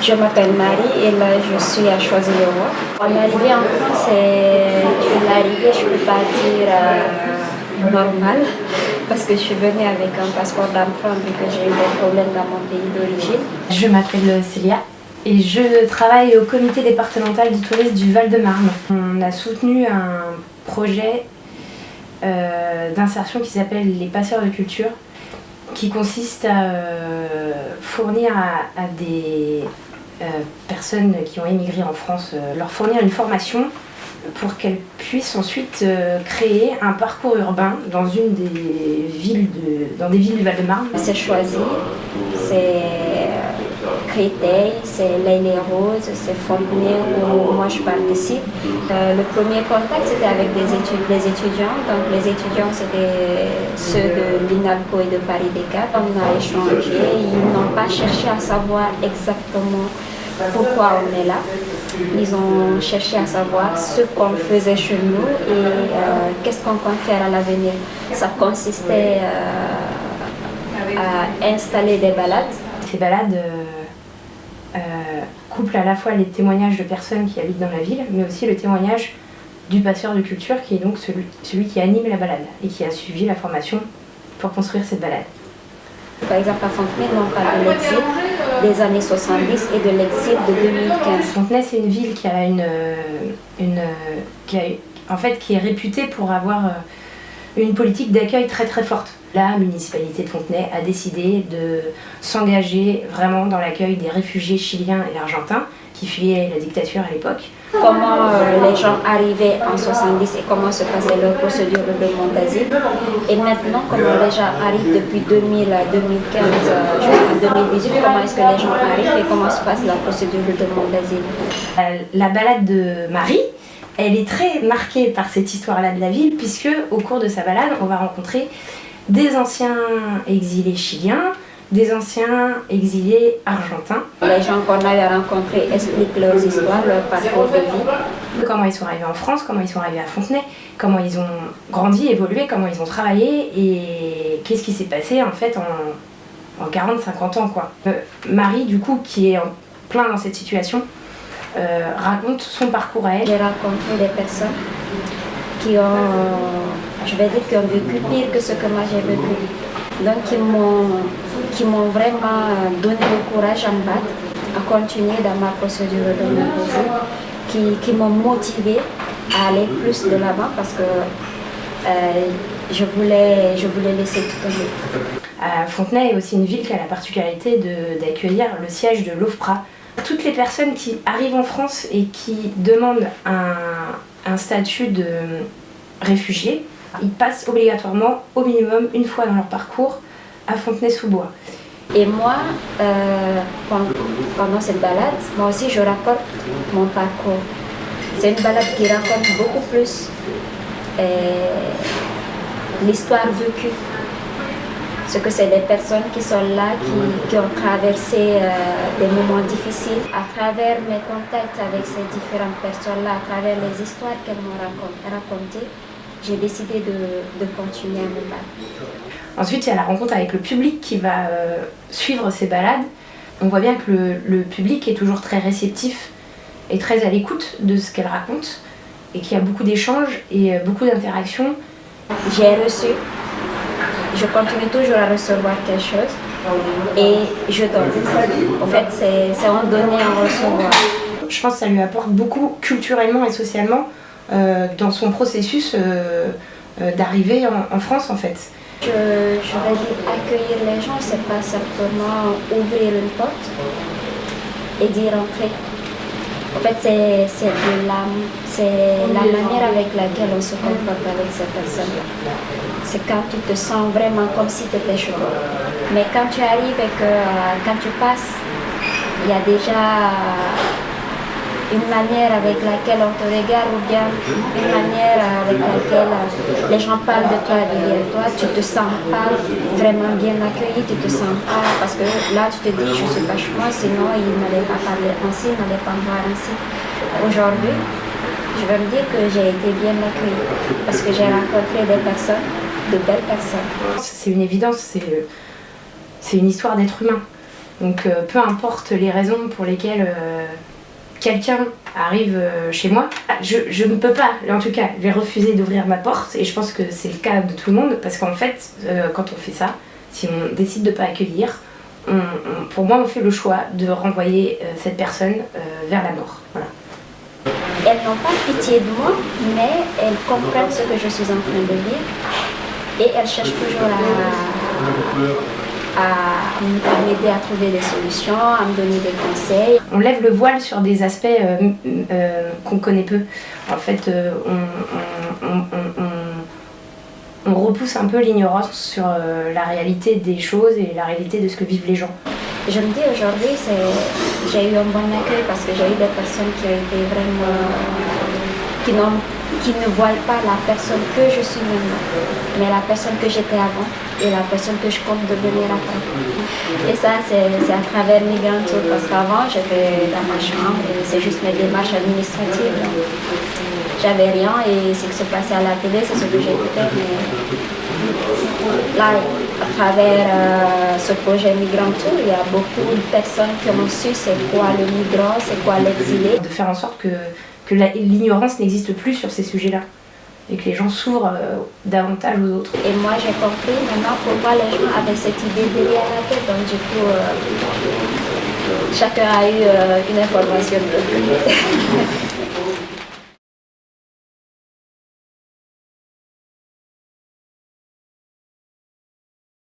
Je m'appelle Marie et là je suis à Choisy-le-Roi. En arrivée en France, c'est une arrivée, je ne peux pas dire normale, parce que je suis venue avec un passeport d'emprunt vu que j'ai eu des problèmes dans mon pays d'origine. Je m'appelle Célia et je travaille au comité départemental du tourisme du Val-de-Marne. On a soutenu un projet d'insertion qui s'appelle les passeurs de culture, qui consiste à fournir à des personnes qui ont émigré en France, leur fournir une formation pour qu'elles puissent ensuite créer un parcours urbain dans une des villes du Val-de-Marne. C'est Choisy, c'est Créteil, c'est l'Île-et-Rose, c'est Fontenay où moi je participe. Le premier contact c'était avec des étudiants, donc les étudiants c'était ceux de l'INALCO et de Paris Descartes. On a échangé, ils n'ont pas cherché à savoir exactement pourquoi on est là. Ils ont cherché à savoir ce qu'on faisait chez nous et qu'est-ce qu'on compte faire à l'avenir. Ça consistait à installer des balades. Ces balades couplent à la fois les témoignages de personnes qui habitent dans la ville, mais aussi le témoignage du passeur de culture qui est donc celui qui anime la balade et qui a suivi la formation pour construire cette balade. Par exemple, à Fontenay, on parle de l'exil des années 70 et de l'exil de 2015. Fontenay, c'est une ville qui est réputée pour avoir une politique d'accueil très très forte. La municipalité de Fontenay a décidé de s'engager vraiment dans l'accueil des réfugiés chiliens et argentins qui fuyaient la dictature à l'époque. Comment les gens arrivaient en 70 et comment se passait leur procédure de demande d'asile. Et maintenant, comment les gens arrivent depuis 2000 à 2015 jusqu'en 2018, comment est-ce que les gens arrivent et comment se passe la procédure de demande d'asile. La balade de Marie, elle est très marquée par cette histoire-là de la ville, puisque au cours de sa balade, on va rencontrer des anciens exilés chiliens, des anciens exilés argentins. Les gens qu'on a rencontrés expliquent leurs histoires, leur parcours de vie. Comment ils sont arrivés en France, comment ils sont arrivés à Fontenay, comment ils ont grandi, évolué, comment ils ont travaillé et qu'est-ce qui s'est passé en fait en 40-50 ans quoi. Marie du coup qui est en plein dans cette situation raconte son parcours à elle. J'ai rencontré des personnes qui ont vécu pire que ce que moi j'ai vécu. Donc qui m'ont vraiment donné le courage à me battre, à continuer dans ma procédure de demande d'asile, qui m'ont motivée à aller plus de l'avant parce que je voulais laisser tout tomber. Fontenay est aussi une ville qui a la particularité d'accueillir le siège de l'OFPRA. Toutes les personnes qui arrivent en France et qui demandent un statut de réfugié, ils passent obligatoirement au minimum une fois dans leur parcours à Fontenay-sous-Bois. Et moi, pendant cette balade, moi aussi je rapporte mon parcours. C'est une balade qui raconte beaucoup plus l'histoire vécue. Ce que c'est des personnes qui sont là, qui ont traversé des moments difficiles. À travers mes contacts avec ces différentes personnes-là, à travers les histoires qu'elles m'ont racontées, j'ai décidé de continuer à me battre. Ensuite, il y a la rencontre avec le public qui va suivre ces balades. On voit bien que le public est toujours très réceptif et très à l'écoute de ce qu'elle raconte et qu'il y a beaucoup d'échanges et beaucoup d'interactions. J'ai reçu, je continue toujours à recevoir quelque chose et je donne. En fait, c'est en donner, en recevoir. Je pense que ça lui apporte beaucoup culturellement et socialement dans son processus d'arrivée en France en fait. Je vais dire accueillir les gens, c'est pas simplement ouvrir une porte et dire entrer. En fait, c'est la manière avec laquelle on se comporte avec ces personnes-là. C'est quand tu te sens vraiment comme si tu étais chez toi. Mais quand tu arrives et que quand tu passes, il y a déjà une manière avec laquelle on te regarde ou bien une manière avec laquelle les gens parlent de toi derrière toi, tu te sens pas vraiment bien accueilli, tu te sens pas, parce que là tu te dis je suis pas chez moi, sinon ils n'allaient pas parler ainsi, ils n'allaient pas me voir ainsi. Aujourd'hui, je vais me dire que j'ai été bien accueillie parce que j'ai rencontré des personnes, de belles personnes. C'est une évidence, c'est une histoire d'être humain. Donc peu importe les raisons pour lesquelles quelqu'un arrive chez moi, je ne peux pas, en tout cas, je vais refuser d'ouvrir ma porte, et je pense que c'est le cas de tout le monde, parce qu'en fait, quand on fait ça, si on décide de ne pas accueillir, pour moi, on fait le choix de renvoyer cette personne vers la mort. Voilà. Elles n'ont pas pitié de moi, mais elles comprennent ce que je suis en train de vivre et elles cherchent toujours à m'aider à trouver des solutions, à me donner des conseils. On lève le voile sur des aspects qu'on connaît peu. En fait, on repousse un peu l'ignorance sur la réalité des choses et la réalité de ce que vivent les gens. Je me dis aujourd'hui, j'ai eu un bon accueil parce que j'ai eu des personnes qui ont été vraiment, qui ne voient pas la personne que je suis maintenant, mais la personne que j'étais avant et la personne que je compte devenir après. Et ça, c'est à travers Migrantour, parce qu'avant, j'étais dans ma chambre et c'est juste mes démarches administratives. J'avais rien et ce qui se passait à la télé, c'est ce que j'écoutais. Mais là, à travers ce projet Migrantour, il y a beaucoup de personnes qui ont su c'est quoi le migrant, c'est quoi l'exilé. De faire en sorte que l'ignorance n'existe plus sur ces sujets-là et que les gens s'ouvrent davantage aux autres. Et moi, j'ai compris maintenant pourquoi les gens avaient cette idée derrière la tête. Donc du coup, chacun a eu une information de l'autre côté.